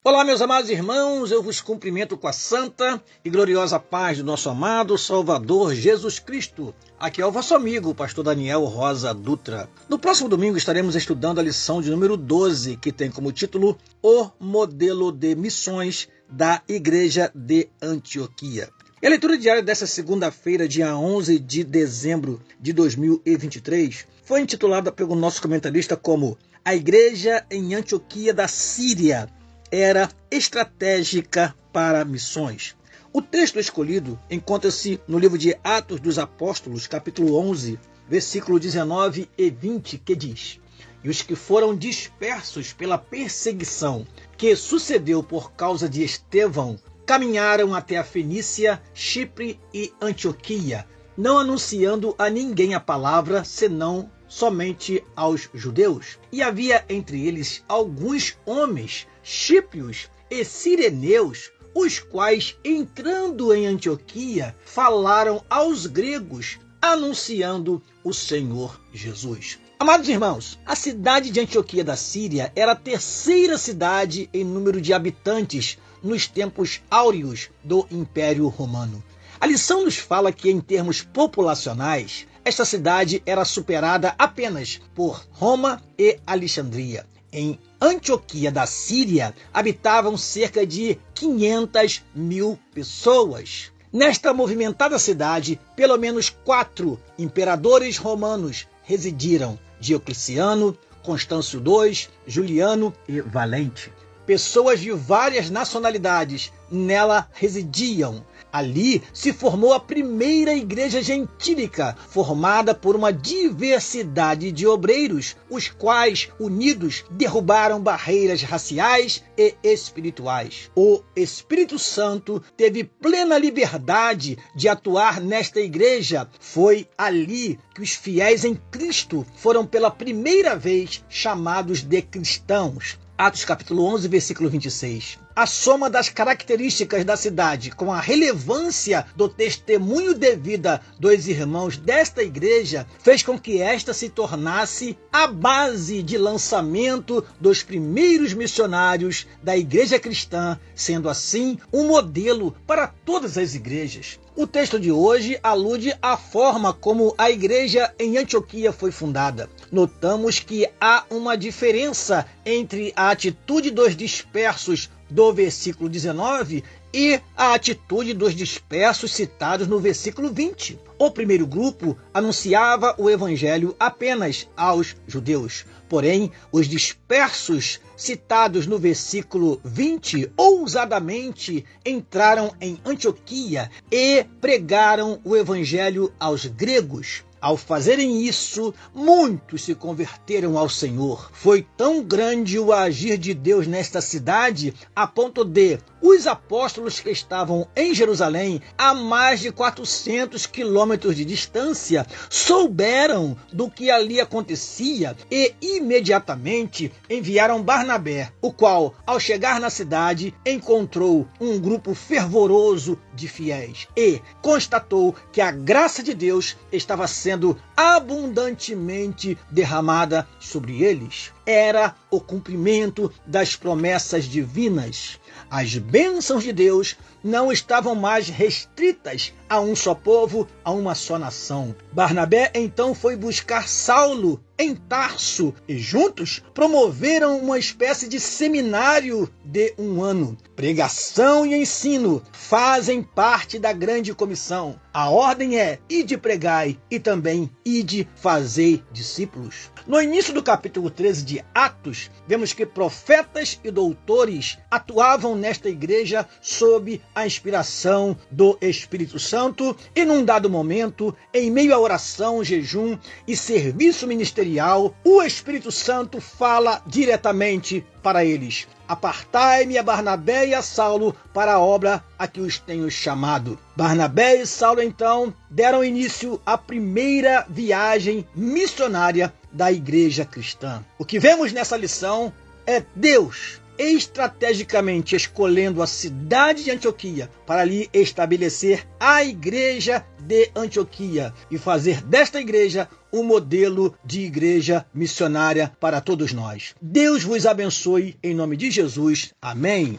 Olá, meus amados irmãos, eu vos cumprimento com a santa e gloriosa paz do nosso amado Salvador Jesus Cristo. Aqui é o vosso amigo, o pastor Daniel Rosa Dutra. No próximo domingo estaremos estudando a lição de número 12, que tem como título O Modelo de Missões da Igreja de Antioquia. E a leitura diária desta segunda-feira, dia 11 de dezembro de 2023, foi intitulada pelo nosso comentarista como A Igreja em Antioquia da Síria era estratégica para missões. O texto escolhido encontra-se no livro de Atos dos Apóstolos, capítulo 11, versículo 19 e 20, que diz: E os que foram dispersos pela perseguição que sucedeu por causa de Estevão, caminharam até a Fenícia, Chipre e Antioquia, não anunciando a ninguém a palavra, senão somente aos judeus. E havia entre eles alguns homens chíprios e sireneus, os quais, entrando em Antioquia, falaram aos gregos, anunciando o Senhor Jesus. Amados irmãos, a cidade de Antioquia da Síria era a terceira cidade em número de habitantes nos tempos áureos do Império Romano. A lição nos fala que, em termos populacionais, esta cidade era superada apenas por Roma e Alexandria. Em Antioquia da Síria habitavam cerca de 500 mil pessoas. Nesta movimentada cidade, pelo menos 4 imperadores romanos residiram: Diocleciano, Constâncio II, Juliano e Valente. Pessoas de várias nacionalidades nela residiam. Ali se formou a primeira igreja gentílica, formada por uma diversidade de obreiros, os quais, unidos, derrubaram barreiras raciais e espirituais. O Espírito Santo teve plena liberdade de atuar nesta igreja. Foi ali que os fiéis em Cristo foram pela primeira vez chamados de cristãos. Atos capítulo 11, versículo 26. A soma das características da cidade com a relevância do testemunho de vida dos irmãos desta igreja fez com que esta se tornasse a base de lançamento dos primeiros missionários da igreja cristã, sendo assim um modelo para todas as igrejas. O texto de hoje alude à forma como a igreja em Antioquia foi fundada. Notamos que há uma diferença entre a atitude dos dispersos do versículo 19 e a atitude dos dispersos citados no versículo 20. O primeiro grupo anunciava o evangelho apenas aos judeus. Porém, os dispersos citados no versículo 20 ousadamente entraram em Antioquia e pregaram o evangelho aos gregos. Ao fazerem isso, muitos se converteram ao Senhor. Foi tão grande o agir de Deus nesta cidade, a ponto de os apóstolos que estavam em Jerusalém, a mais de 400 quilômetros de distância, souberam do que ali acontecia e imediatamente enviaram Barnabé, o qual, ao chegar na cidade, encontrou um grupo fervoroso de fiéis e constatou que a graça de Deus estava sendo abundantemente derramada sobre eles. Era o cumprimento das promessas divinas. As bênçãos de Deus não estavam mais restritas a um só povo, a uma só nação. Barnabé então foi buscar Saulo em Tarso e juntos promoveram uma espécie de seminário de 1 ano. Pregação e ensino fazem parte da grande comissão. A ordem é: ide pregai e também ide fazei discípulos. No início do capítulo 13 de Atos, vemos que profetas e doutores atuavam nesta igreja sob a inspiração do Espírito Santo e, num dado momento, em meio à oração, jejum e serviço ministerial, o Espírito Santo fala diretamente para eles: apartai-me a Barnabé e a Saulo para a obra a que os tenho chamado. Barnabé e Saulo, então, deram início à primeira viagem missionária da igreja cristã. O que vemos nessa lição é Deus estrategicamente escolhendo a cidade de Antioquia para ali estabelecer a igreja de Antioquia e fazer desta igreja um modelo de igreja missionária para todos nós. Deus vos abençoe em nome de Jesus. Amém.